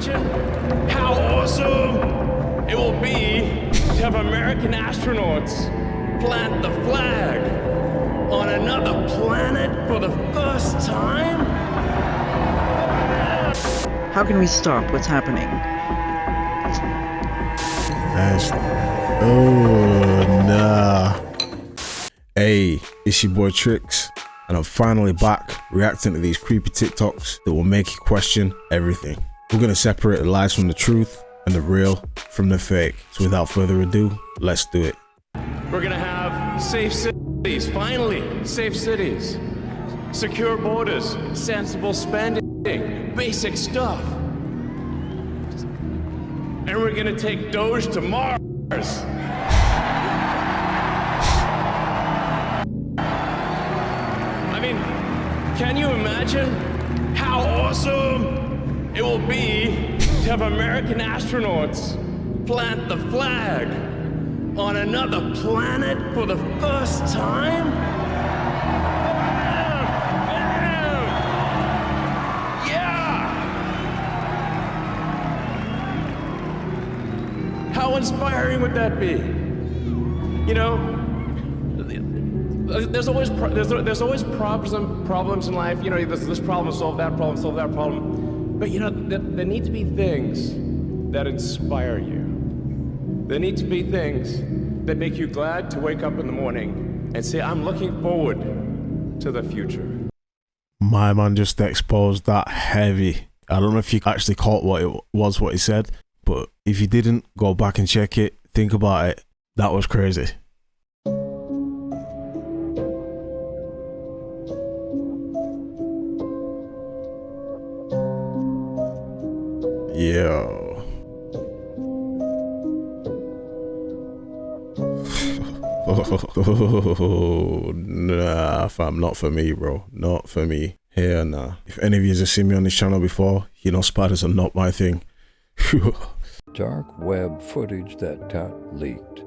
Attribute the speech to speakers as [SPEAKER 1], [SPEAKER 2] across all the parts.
[SPEAKER 1] imagine how awesome it will be to have American astronauts plant the flag on another planet for the first time?
[SPEAKER 2] How can we stop what's happening?
[SPEAKER 3] Oh, nah. Hey, it's your boy Trix, and I'm finally back reacting to these creepy TikToks that will make you question everything. We're gonna separate the lies from the truth and the real from the fake. So without further ado, let's do it.
[SPEAKER 1] We're gonna have safe cities, finally, safe cities. Secure borders, sensible spending, basic stuff. And we're gonna take Doge to Mars. I mean, can you imagine how awesome it will be to have American astronauts plant the flag on another planet for the first time? Yeah! How inspiring would that be? You know, there's always problems in life. You know, there's this problem, solve that problem. But you know, there need to be things that inspire you. There need to be things that make you glad to wake up in the morning and say, I'm looking forward to the future.
[SPEAKER 3] My man just exposed that heavy. I don't know if you actually caught what he said, but if you didn't, go back and check it. Think about it. That was crazy. Yo. Oh, nah, fam, not for me, bro. Not for me. Here, nah. If any of you have seen me on this channel before, you know spiders are not my thing.
[SPEAKER 4] Dark web footage that got leaked.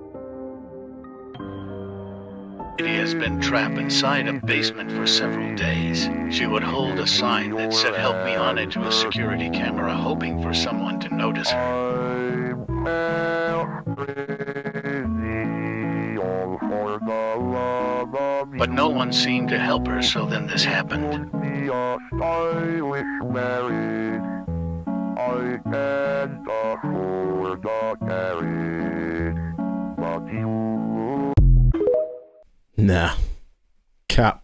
[SPEAKER 5] She has been trapped inside a basement for several days. She would hold a sign that said help me on it to a security camera, hoping for someone to notice her. But no one seemed to help her, so then this happened.
[SPEAKER 3] Nah. Cap.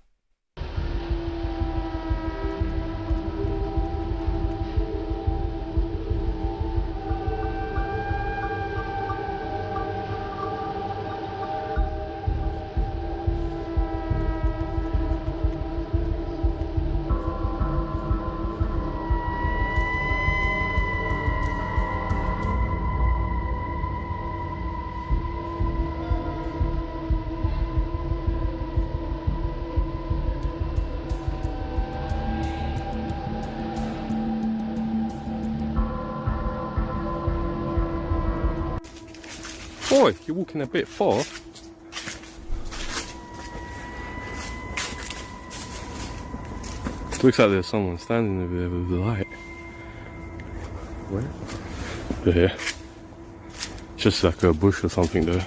[SPEAKER 6] Boy, you're walking a bit far. Looks like there's someone standing over there with the light. Where? Yeah. Just like a bush or something though.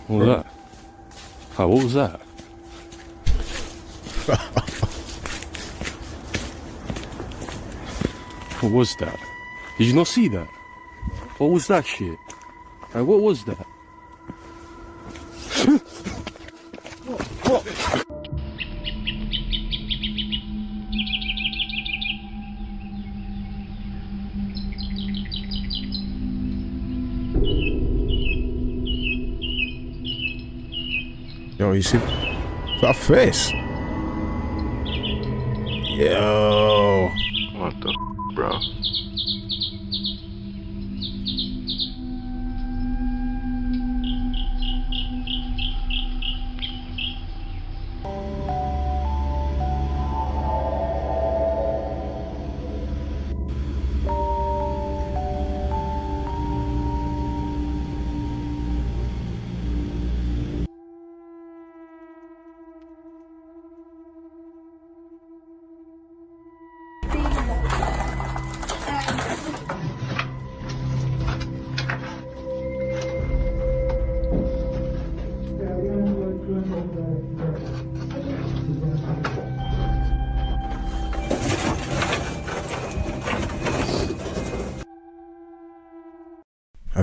[SPEAKER 6] What was that? Oh, what was that? What was that? Did you not see that? What was that shit? Like, what was that?
[SPEAKER 3] Yo, you see that face? Yo.
[SPEAKER 7] What the bro?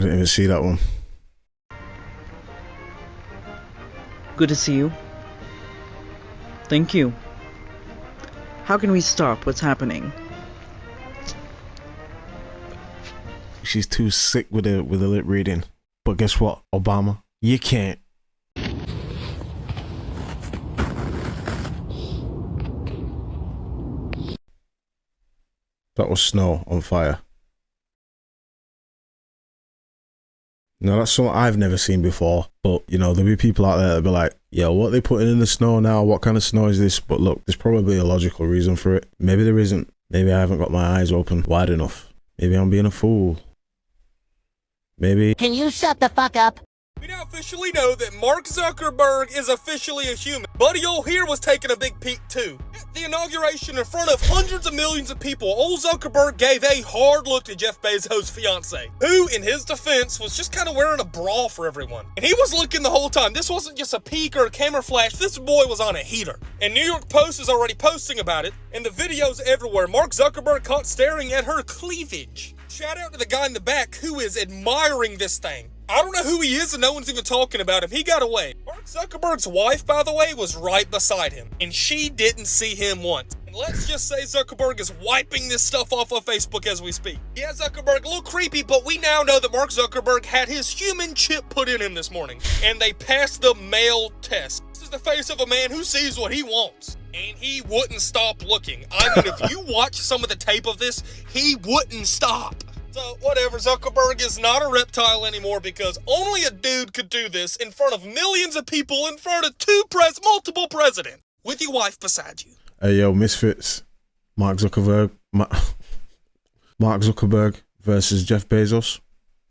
[SPEAKER 3] didn't even see that one.
[SPEAKER 2] Good to see you. Thank you. How can we stop what's happening?
[SPEAKER 3] She's too sick with the lip reading. But guess what, Obama? You can't. That was snow on fire. Now that's something I've never seen before, but you know, there'll be people out there that'll be like, yo, what are they putting in the snow now? What kind of snow is this? But look, there's probably a logical reason for it. Maybe there isn't. Maybe I haven't got my eyes open wide enough. Maybe I'm being a fool. Maybe.
[SPEAKER 8] Can you shut the fuck up?
[SPEAKER 9] We now officially know that Mark Zuckerberg is officially a human. Buddy old here was taking a big peek too. At the inauguration in front of hundreds of millions of people, old Zuckerberg gave a hard look to Jeff Bezos' fiance, who, in his defense, was just kind of wearing a bra for everyone. And he was looking the whole time. This wasn't just a peek or a camera flash. This boy was on a heater. And New York Post is already posting about it, and the videos everywhere. Mark Zuckerberg caught staring at her cleavage. Shout out to the guy in the back who is admiring this thing. I don't know who he is and no one's even talking about him. He got away. Mark Zuckerberg's wife, by the way, was right beside him. And she didn't see him once. And let's just say Zuckerberg is wiping this stuff off of Facebook as we speak. Yeah, Zuckerberg, a little creepy, but we now know that Mark Zuckerberg had his human chip put in him this morning. And they passed the male test. This is the face of a man who sees what he wants. And he wouldn't stop looking. I mean, if you watch some of the tape of this, he wouldn't stop. So, whatever, Zuckerberg is not a reptile anymore because only a dude could do this in front of millions of people, in front of multiple presidents, with your wife beside you.
[SPEAKER 3] Hey, yo, Misfits. Mark Zuckerberg versus Jeff Bezos.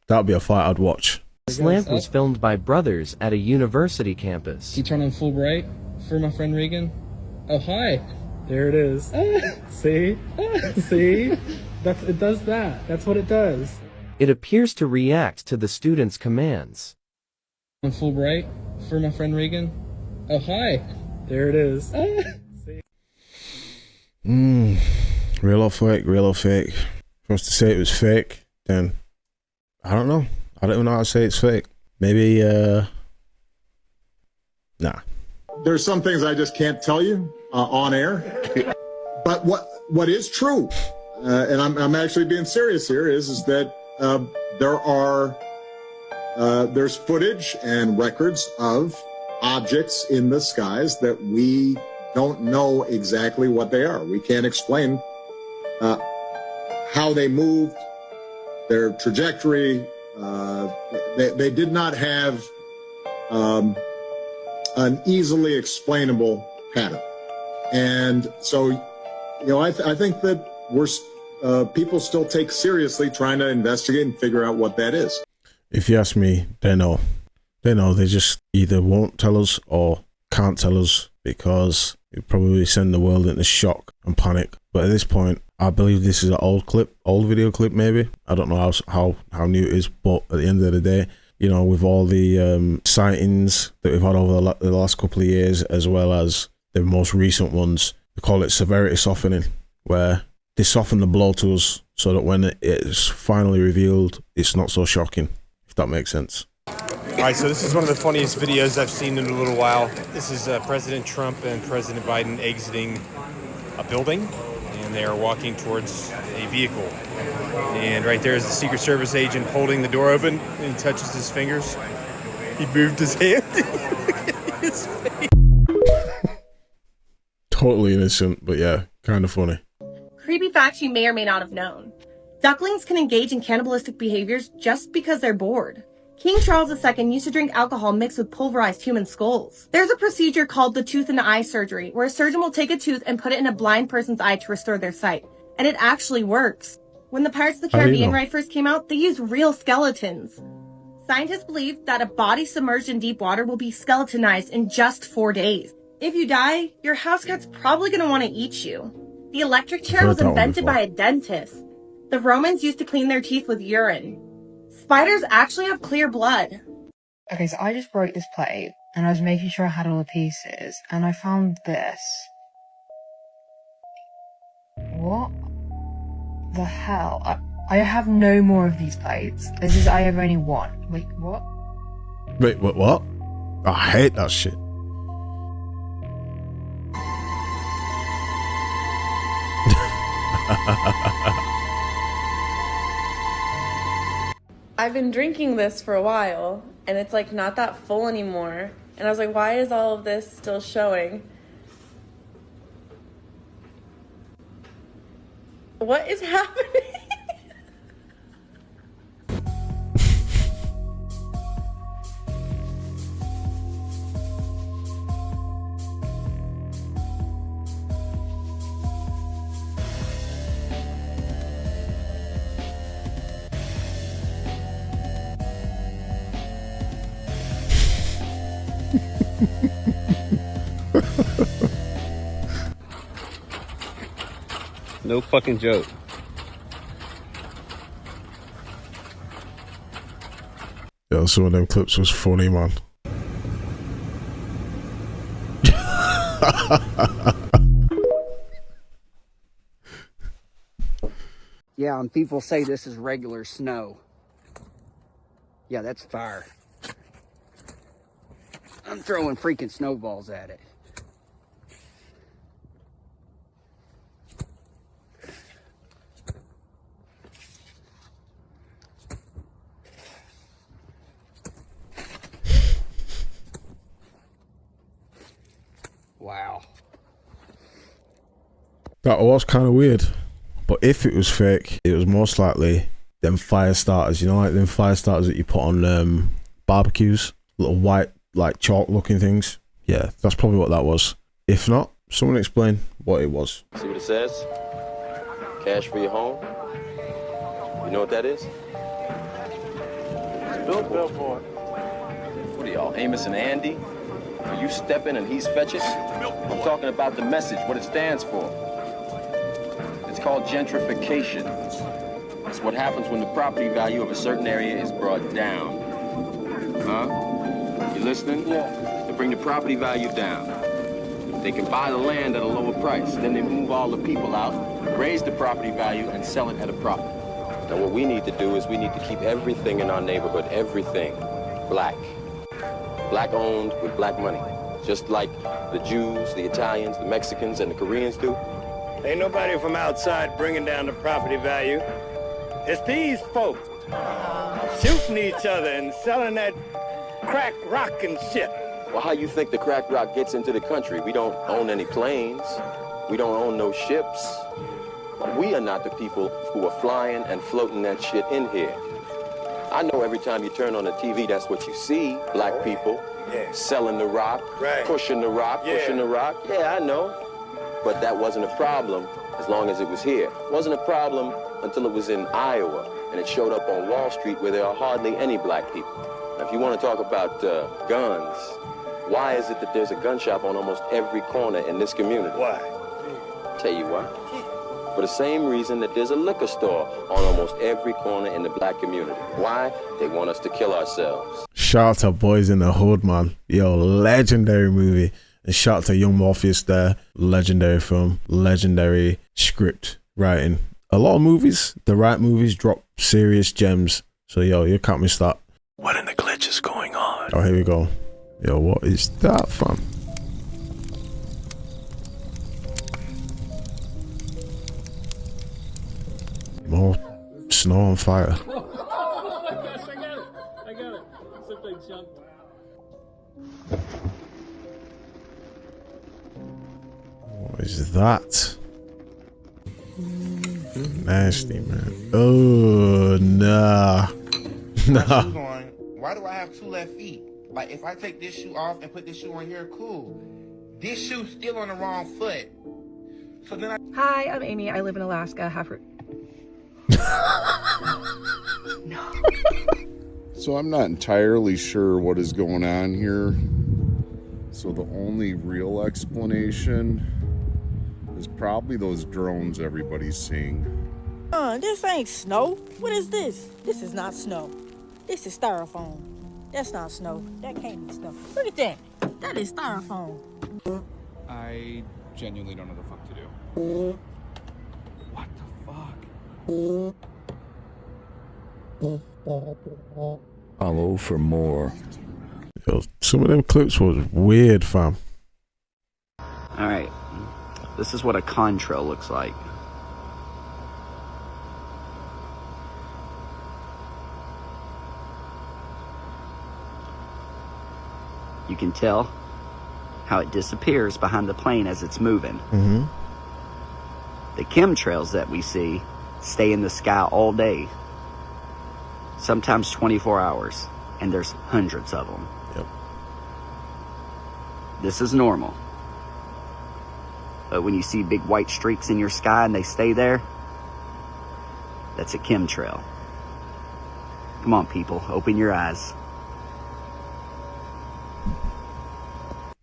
[SPEAKER 3] That'd be a fight I'd watch.
[SPEAKER 10] This lamp was filmed by brothers at a university campus.
[SPEAKER 11] You turn on full bright for my friend Regan. Oh, hi. There it is. See? See? It does that. That's what it does.
[SPEAKER 10] It appears to react to the student's commands.
[SPEAKER 11] On full bright for my friend Regan. Oh, hi. There it is. See?
[SPEAKER 3] Real or fake? Real or fake? For us to say it was fake, then I don't know. I don't even know how to say it's fake. Maybe, nah.
[SPEAKER 12] There's some things I just can't tell you on air. But what is true, and I'm actually being serious here, is that there's footage and records of objects in the skies that we don't know exactly what they are. We can't explain how they moved, their trajectory. They did not have an easily explainable pattern. And so, you know, I think that people still take seriously trying to investigate and figure out what that is.
[SPEAKER 3] If you ask me, they know. They know. They just either won't tell us or can't tell us because it probably send the world into shock and panic. But at this point, I believe this is an old video clip maybe. I don't know how new it is, but at the end of the day, you know, with all the sightings that we've had over the last couple of years, as well as the most recent ones, they call it severity softening, where they soften the blow to us so that when it's finally revealed, it's not so shocking, if that makes sense.
[SPEAKER 13] Alright, so this is one of the funniest videos I've seen in a little while. This is President Trump and President Biden exiting a building, and they are walking towards a vehicle. And right there is the Secret Service agent holding the door open, and he touches his fingers. He moved his hand. Look at his face.
[SPEAKER 3] Totally innocent, but yeah, kind of funny.
[SPEAKER 14] Creepy facts you may or may not have known. Ducklings can engage in cannibalistic behaviors just because they're bored. King Charles II used to drink alcohol mixed with pulverized human skulls. There's a procedure called the tooth and eye surgery, where a surgeon will take a tooth and put it in a blind person's eye to restore their sight. And it actually works. When the Pirates of the Caribbean ride first came out, they used real skeletons. Scientists believe that a body submerged in deep water will be skeletonized in just 4 days. If you die, your house cat's probably going to want to eat you. The electric chair was invented by a dentist. The Romans used to clean their teeth with urine. Spiders actually have clear blood.
[SPEAKER 15] Okay, so I just broke this plate, and I was making sure I had all the pieces, and I found this. What the hell? I have no more of these plates. This is I have only one. Wait, what?
[SPEAKER 3] Wait, what? I hate that shit.
[SPEAKER 8] I've been drinking this for a while, and it's like not that full anymore. And I was like, why is all of this still showing? What is happening?
[SPEAKER 16] No fucking joke.
[SPEAKER 3] Yo, some of them clips was funny, man.
[SPEAKER 17] Yeah, and people say this is regular snow. Yeah, that's fire. I'm throwing freaking snowballs at it. Wow.
[SPEAKER 3] That was kind of weird. But if it was fake, it was most likely them fire starters. You know, like them fire starters that you put on barbecues? Little white, like chalk looking things. Yeah, that's probably what that was. If not, someone explain what it was.
[SPEAKER 18] See what it says? Cash for your home. You know what that is? It's a billboard. What are y'all, Amos and Andy? Are you stepping and he's fetching? I'm talking about the message, what it stands for. It's called gentrification. It's what happens when the property value of a certain area is brought down. Huh? You listening? Yeah. They bring the property value down. They can buy the land at a lower price. Then they move all the people out, raise the property value, and sell it at a profit. Now what we need to do is we need to keep everything in our neighborhood, everything, black. Black owned with black money. Just like the Jews, the Italians, the Mexicans, and the Koreans do.
[SPEAKER 19] Ain't nobody from outside bringing down the property value. It's these folks shooting each other and selling that crack rock and shit.
[SPEAKER 18] Well, how you think the crack rock gets into the country? We don't own any planes. We don't own no ships. We are not the people who are flying and floating that shit in here. I know every time you turn on the TV, that's what you see. Black people selling the rock, pushing the rock, pushing the rock. Yeah, I know. But that wasn't a problem as long as it was here. It wasn't a problem until it was in Iowa and it showed up on Wall Street where there are hardly any black people. Now, if you want to talk about guns, why is it that there's a gun shop on almost every corner in this community?
[SPEAKER 19] Why?
[SPEAKER 18] Tell you why. For the same reason that there's a liquor store on almost every corner in the black community. Why? They want us to kill ourselves.
[SPEAKER 3] Shout out to Boys in the Hood, man. Yo, legendary movie. And shout out to Young Morpheus there. Legendary film, legendary script writing. A lot of movies, the right movies, drop serious gems. So yo, you can't miss that.
[SPEAKER 20] What in the glitch is going on?
[SPEAKER 3] Oh, here we go. Yo, what is that, fam? More snow on fire.
[SPEAKER 11] Oh my gosh, I got it. I got it. Except I jumped.
[SPEAKER 3] What is that? Nasty, man. Oh, nah. Nah.
[SPEAKER 21] Why do I have two left feet? Like, if I take this shoe off and put this shoe on here, cool. This shoe's still on the wrong foot. So then
[SPEAKER 22] Hi, I'm Amy. I live in Alaska.
[SPEAKER 23] No. So I'm not entirely sure what is going on here. So the only real explanation is probably those drones everybody's seeing.
[SPEAKER 24] This ain't snow. What is this? This is not snow. This is styrofoam. That's not snow. That can't be snow. Look at that. That is styrofoam.
[SPEAKER 25] I genuinely don't know what the fuck to do. What the fuck?
[SPEAKER 20] Follow for more.
[SPEAKER 3] Yo, some of them clips was weird, fam.
[SPEAKER 17] Alright, this is what a contrail looks like. You can tell how it disappears behind the plane as it's moving.
[SPEAKER 3] Mm-hmm.
[SPEAKER 17] The chemtrails that we see stay in the sky all day, sometimes 24 hours, and there's hundreds of them.
[SPEAKER 3] Yep.
[SPEAKER 17] This is normal. But when you see big white streaks in your sky and they stay there, that's a chemtrail. Come on, people, open your eyes.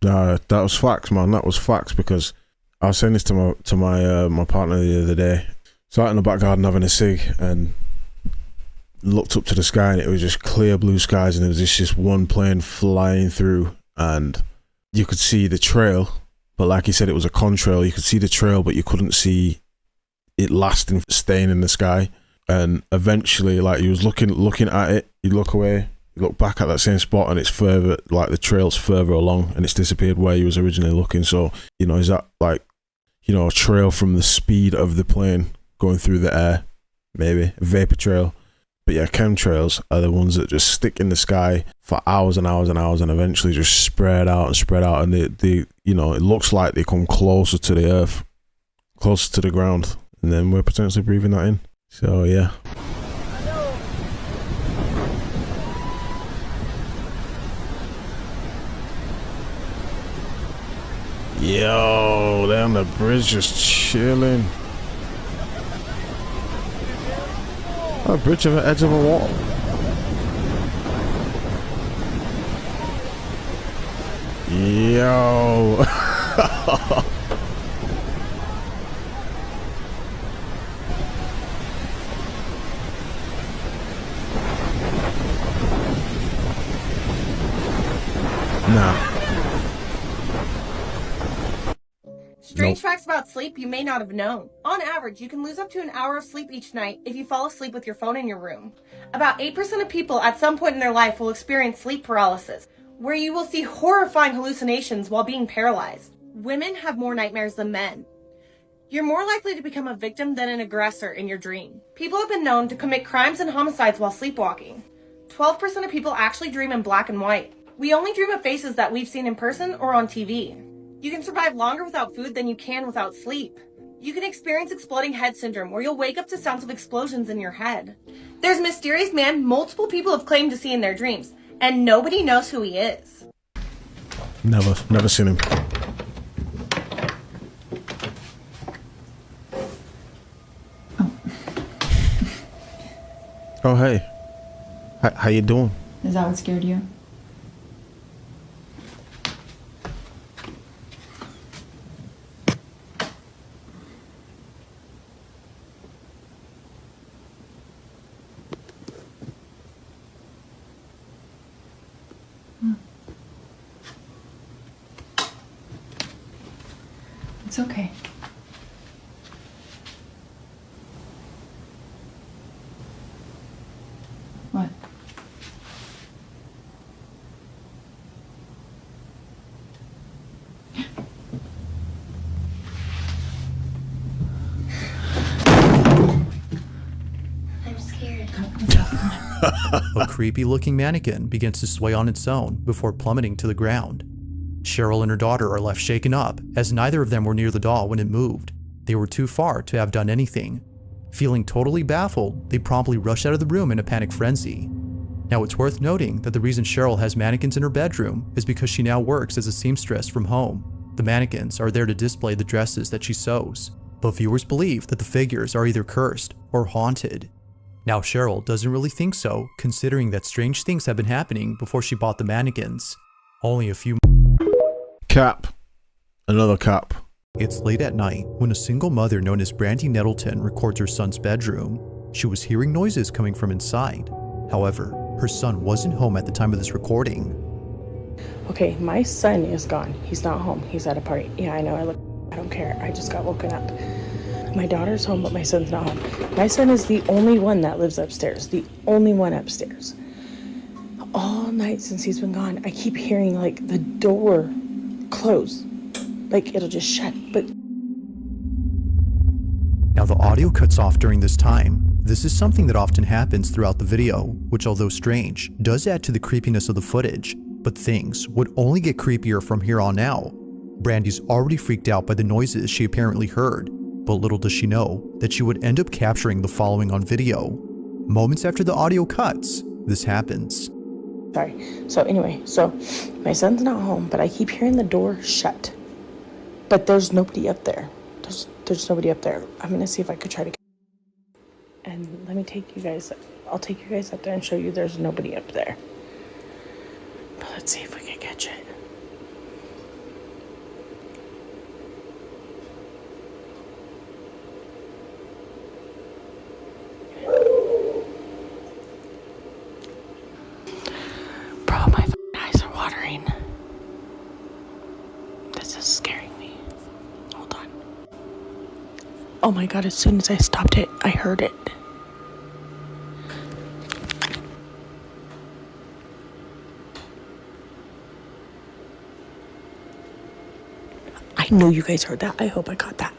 [SPEAKER 3] That was facts, man. That was facts, because I was saying this to my partner the other day. So out in the back garden having a cig and looked up to the sky, and it was just clear blue skies, and there was just one plane flying through, and you could see the trail, but like he said, it was a contrail. You could see the trail, but you couldn't see it lasting, staying in the sky. And eventually, like, he was looking at it, you look away, you look back at that same spot, and it's further, like the trail's further along, and it's disappeared where he was originally looking. So, you know, is that like, you know, a trail from the speed of the plane going through the air? Maybe a vapor trail. But yeah, chemtrails are the ones that just stick in the sky for hours and hours and hours, and eventually just spread out, and they you know, it looks like they come closer to the earth, closer to the ground, and then we're potentially breathing that in. So yeah. Yo, they're on the bridge just chilling. A bridge on the edge of a wall. Yo. Nah.
[SPEAKER 14] Strange facts about sleep you may not have known. On average, you can lose up to an hour of sleep each night if you fall asleep with your phone in your room. About 8% of people at some point in their life will experience sleep paralysis, where you will see horrifying hallucinations while being paralyzed. Women have more nightmares than men. You're more likely to become a victim than an aggressor in your dream. People have been known to commit crimes and homicides while sleepwalking. 12% of people actually dream in black and white. We only dream of faces that we've seen in person or on TV. You can survive longer without food than you can without sleep. You can experience exploding head syndrome, where you'll wake up to sounds of explosions in your head. There's a mysterious man multiple people have claimed to see in their dreams, and nobody knows who he is.
[SPEAKER 3] Never seen him. Oh, hey. How you doing?
[SPEAKER 1] Is that what scared you? It's okay. What?
[SPEAKER 4] I'm scared.
[SPEAKER 5] A creepy-looking mannequin begins to sway on its own before plummeting to the ground. Cheryl and her daughter are left shaken up, as neither of them were near the doll when it moved. They were too far to have done anything. Feeling totally baffled, they promptly rush out of the room in a panic frenzy. Now, it's worth noting that the reason Cheryl has mannequins in her bedroom is because she now works as a seamstress from home. The mannequins are there to display the dresses that she sews, but viewers believe that the figures are either cursed or haunted. Now, Cheryl doesn't really think so, considering that strange things have been happening before she bought the mannequins. Only a few
[SPEAKER 3] Cap. Another cap.
[SPEAKER 5] It's late at night when a single mother known as Brandy Nettleton records her son's bedroom. She was hearing noises coming from inside. However, her son wasn't home at the time of this recording.
[SPEAKER 6] Okay, my son is gone. He's not home. He's at a party. Yeah, I know. I don't care. I just got woken up. My daughter's home, but my son's not home. My son is the only one that lives upstairs. The only one upstairs. All night since he's been gone, I keep hearing like the door close. Like it'll just shut, but...
[SPEAKER 5] Now the audio cuts off during this time. This is something that often happens throughout the video, which although strange, does add to the creepiness of the footage, but things would only get creepier from here on out. Brandy's already freaked out by the noises she apparently heard, but little does she know that she would end up capturing the following on video. Moments after the audio cuts, this happens.
[SPEAKER 6] Sorry. So anyway, my son's not home, but I keep hearing the door shut. But there's nobody up there. There's nobody up there. I'm gonna see if I could try to... And let me take you guys... I'll take you guys up there and show you there's nobody up there. But let's see if we can catch it. Bro, my eyes are watering. This is scaring me. Hold on. Oh my god, as soon as I stopped it, I heard it. I know you guys heard that. I hope I caught that.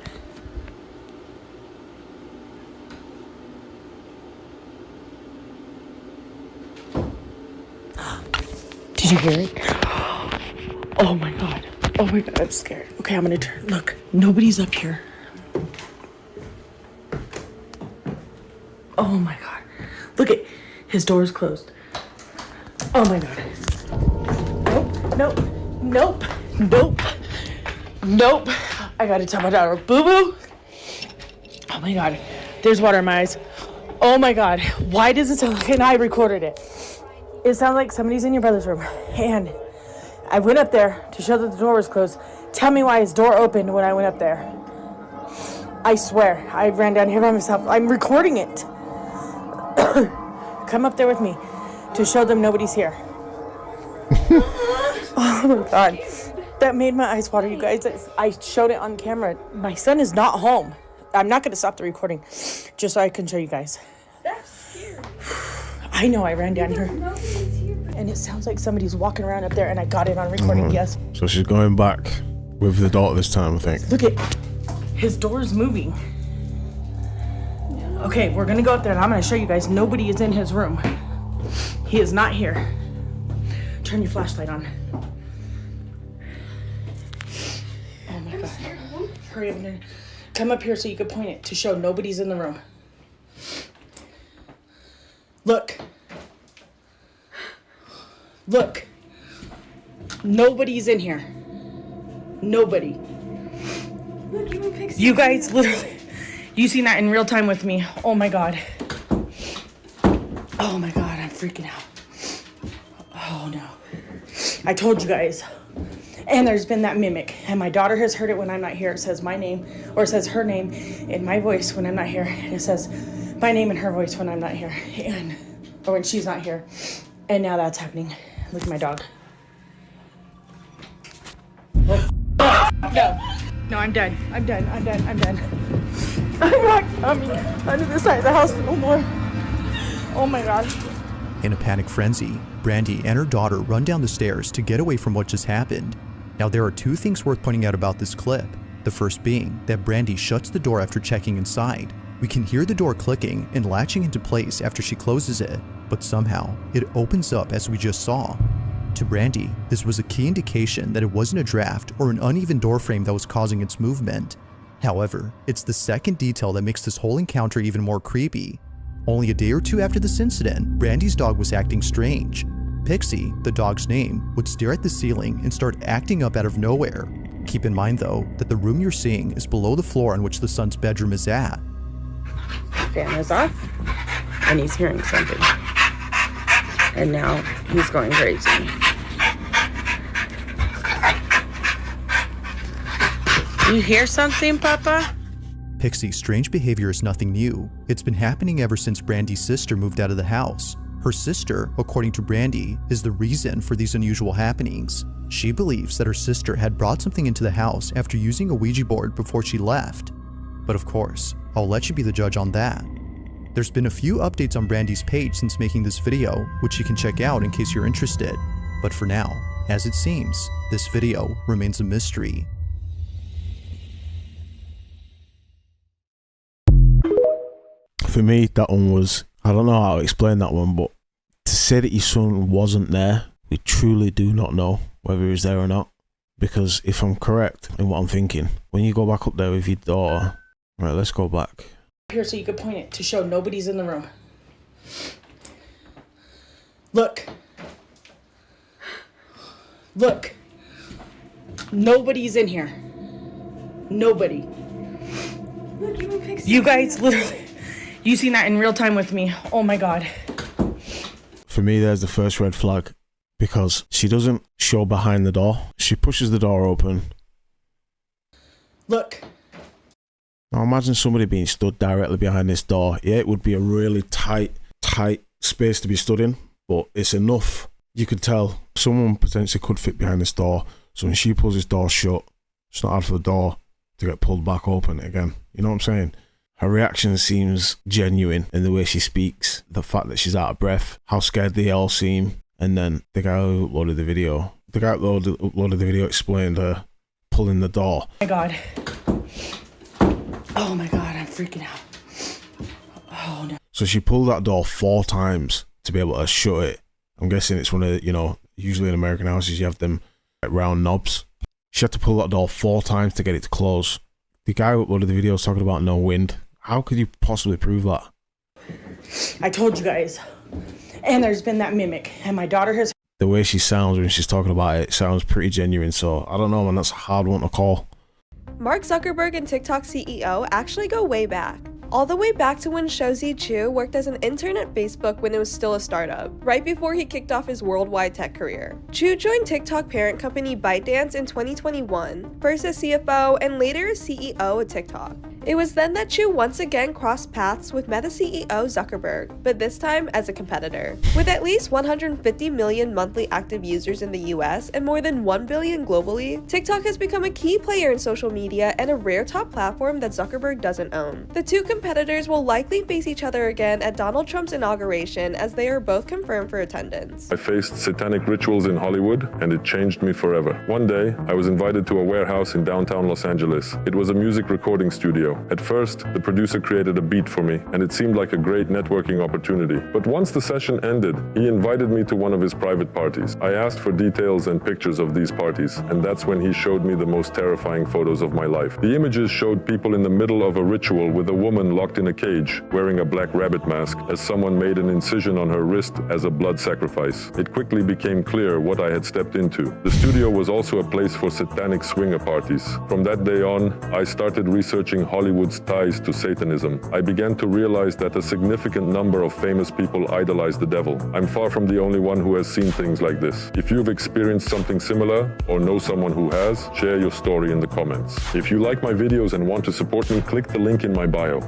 [SPEAKER 6] Did you hear it? Oh my god. Oh my god, I'm scared. Okay, I'm gonna turn. Look, nobody's up here. Oh my god. Look at his door is closed. Oh my god. Nope. I gotta tell my daughter, boo-boo. Oh my god. There's water in my eyes. Oh my god. Why does it sound like... And I recorded it. It sounds like somebody's in your brother's room. And I went up there to show that the door was closed. Tell me why his door opened when I went up there. I swear. I ran down here by myself. I'm recording it. Come up there with me to show them nobody's here. Oh my god. That made my eyes water, you guys. I showed it on camera. My son is not home. I'm not going to stop the recording just so I can show you guys.
[SPEAKER 8] That's scary.
[SPEAKER 6] I know, I ran down here. And it sounds like somebody's walking around up there, and I got it on recording, yes.
[SPEAKER 3] So she's going back with the daughter this time, I think.
[SPEAKER 6] Look at his door's moving. Okay, we're going to go up there, and I'm going to show you guys. Nobody is in his room. He is not here. Turn your flashlight on. Oh my god. Hurry up and come up here so you can point it to show nobody's in the room. Look. Nobody's in here. Nobody.
[SPEAKER 8] Look, even Pixie.
[SPEAKER 6] You guys literally, you seen that in real time with me. Oh my god. Oh my god, I'm freaking out. Oh no. I told you guys. And there's been that mimic. And my daughter has heard it when I'm not here. It says my name, or it says her name in my voice when I'm not here. And it says my name in her voice when I'm not here. Or when she's not here. And now that's happening. Look at my dog. No, I'm done. I'm not coming under the side of the house no more. Oh my god.
[SPEAKER 5] In a panic frenzy, Brandy and her daughter run down the stairs to get away from what just happened. Now there are two things worth pointing out about this clip. The first being that Brandy shuts the door after checking inside. We can hear the door clicking and latching into place after she closes it, but somehow it opens up as we just saw. To Brandy, this was a key indication that it wasn't a draft or an uneven door frame that was causing its movement. However, it's the second detail that makes this whole encounter even more creepy. Only a day or two after this incident, Brandy's dog was acting strange. Pixie, the dog's name, would stare at the ceiling and start acting up out of nowhere. Keep in mind though, that the room you're seeing is below the floor on which the son's bedroom is at.
[SPEAKER 6] Fan is off, and he's hearing something. And now he's going crazy. You hear something, Papa?
[SPEAKER 5] Pixie's strange behavior is nothing new. It's been happening ever since Brandy's sister moved out of the house. Her sister, according to Brandy, is the reason for these unusual happenings. She believes that her sister had brought something into the house after using a Ouija board before she left. But of course, I'll let you be the judge on that. There's been a few updates on Brandy's page since making this video, which you can check out in case you're interested. But for now, as it seems, this video remains a mystery.
[SPEAKER 3] For me, that one was, I don't know how to explain that one, but to say that your son wasn't there, we truly do not know whether he was there or not. Because if I'm correct in what I'm thinking, when you go back up there with your daughter, right, let's go back.
[SPEAKER 6] Here so you could point it to show nobody's in the room. Look. Look. Nobody's in here. Nobody.
[SPEAKER 4] Look, even fixed
[SPEAKER 6] You guys literally, you seen that in real time with me. Oh my God.
[SPEAKER 3] For me, there's the first red flag. Because she doesn't show behind the door. She pushes the door open.
[SPEAKER 6] Look.
[SPEAKER 3] Now imagine somebody being stood directly behind this door. Yeah, it would be a really tight space to be stood in, but it's enough. You could tell someone potentially could fit behind this door. So when she pulls this door shut, it's not hard for the door to get pulled back open again. You know what I'm saying? Her reaction seems genuine in the way she speaks. The fact that she's out of breath, how scared they all seem. And then the guy who uploaded the video, explained her pulling the door.
[SPEAKER 6] Oh my God. Oh my God, I'm freaking out. Oh no.
[SPEAKER 3] So she pulled that door 4 times to be able to shut it. I'm guessing it's one of, usually in American houses you have them like round knobs. She had to pull that door 4 times to get it to close. The guy who uploaded the video was talking about no wind. How could you possibly prove that?
[SPEAKER 6] I told you guys. And there's been that mimic, and my daughter has...
[SPEAKER 3] The way she sounds when she's talking about it sounds pretty genuine, so I don't know, man, that's a hard one to call.
[SPEAKER 2] Mark Zuckerberg and TikTok CEO actually go way back. All the way back to when Shouzi Chu worked as an intern at Facebook when it was still a startup, right before he kicked off his worldwide tech career. Chu joined TikTok parent company ByteDance in 2021, first as CFO and later as CEO at TikTok. It was then that Chu once again crossed paths with Meta CEO Zuckerberg, but this time as a competitor. With at least 150 million monthly active users in the US and more than 1 billion globally, TikTok has become a key player in social media and a rare top platform that Zuckerberg doesn't own. The two competitors will likely face each other again at Donald Trump's inauguration, as they are both confirmed for attendance.
[SPEAKER 7] I faced satanic rituals in Hollywood, and it changed me forever. One day, I was invited to a warehouse in downtown Los Angeles. It was a music recording studio. At first, the producer created a beat for me, and it seemed like a great networking opportunity. But once the session ended, he invited me to one of his private parties. I asked for details and pictures of these parties, and that's when he showed me the most terrifying photos of my life. The images showed people in the middle of a ritual with a woman locked in a cage, wearing a black rabbit mask, as someone made an incision on her wrist as a blood sacrifice. It quickly became clear what I had stepped into. The studio was also a place for satanic swinger parties. From that day on, I started researching Hollywood's ties to Satanism. I began to realize that a significant number of famous people idolize the devil. I'm far from the only one who has seen things like this. If you've experienced something similar, or know someone who has, share your story in the comments. If you like my videos and want to support me, click the link in my bio.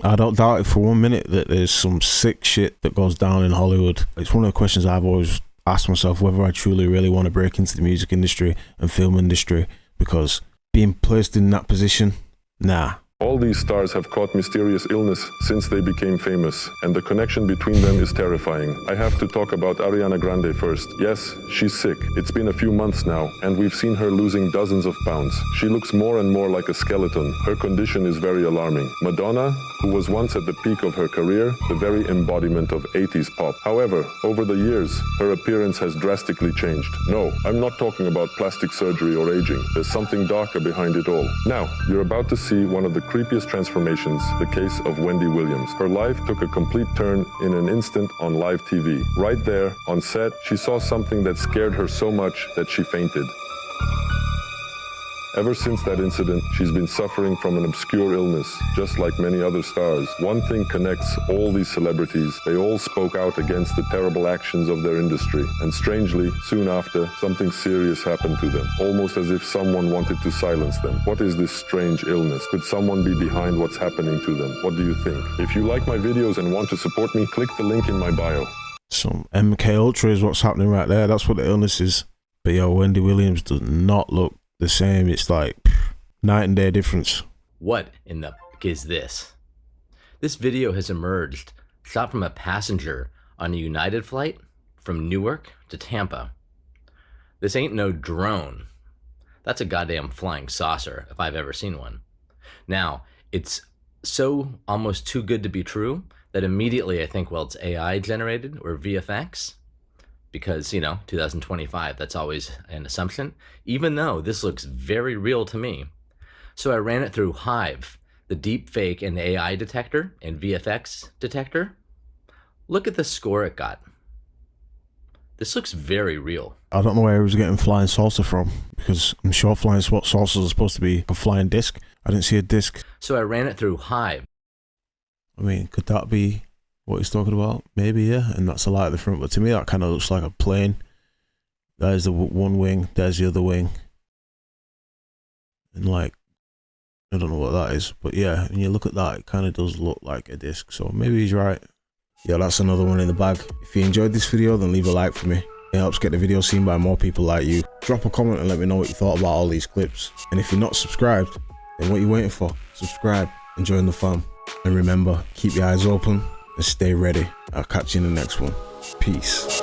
[SPEAKER 3] I don't doubt it for 1 minute that there's some sick shit that goes down in Hollywood. It's one of the questions I've always asked myself, whether I truly really want to break into the music industry and film industry, because being placed in that position, nah.
[SPEAKER 7] All these stars have caught mysterious illness since they became famous, and the connection between them is terrifying. I have to talk about Ariana Grande first. Yes, she's sick. It's been a few months now, and we've seen her losing dozens of pounds. She looks more and more like a skeleton. Her condition is very alarming. Madonna, who was once at the peak of her career, the very embodiment of 80s pop. However, over the years, her appearance has drastically changed. No, I'm not talking about plastic surgery or aging. There's something darker behind it all. Now, you're about to see one of the creepiest transformations, the case of Wendy Williams. Her life took a complete turn in an instant on live TV. Right there, on set, she saw something that scared her so much that she fainted. Ever since that incident, she's been suffering from an obscure illness, just like many other stars. One thing connects all these celebrities. They all spoke out against the terrible actions of their industry. And strangely, soon after, something serious happened to them, almost as if someone wanted to silence them. What is this strange illness? Could someone be behind what's happening to them? What do you think? If you like my videos and want to support me, click the link in my bio.
[SPEAKER 3] Some MK Ultra is what's happening right there. That's what the illness is. But yo, Wendy Williams does not look the same. It's like night and day difference.
[SPEAKER 9] What in the f*** is this? This video has emerged shot from a passenger on a United flight from Newark to Tampa. This ain't no drone. That's a goddamn flying saucer, if I've ever seen one. Now, it's so almost too good to be true that immediately I think, well, it's AI generated or VFX. Because, you know, 2025, that's always an assumption, even though this looks very real to me. So I ran it through Hive, the deep fake and AI detector and VFX detector. Look at the score it got. This looks very real.
[SPEAKER 3] I don't know where he was getting flying saucer from, because I'm sure flying saucers are supposed to be a flying disc. I didn't see a disc.
[SPEAKER 9] So I ran it through Hive.
[SPEAKER 3] I mean, could that be what he's talking about? Maybe, yeah, and that's a light at the front, but to me that kind of looks like a plane. There's the one wing, there's the other wing, and like, I don't know what that is, but yeah, when you look at that, it kind of does look like a disc, so maybe he's right. Yeah, that's another one in the bag. If you enjoyed this video, then leave a like for me. It helps get the video seen by more people like you. Drop a comment and let me know what you thought about all these clips. And if you're not subscribed, then what are you waiting for? Subscribe and join the fam. And remember, keep your eyes open and stay ready. I'll catch you in the next one. Peace.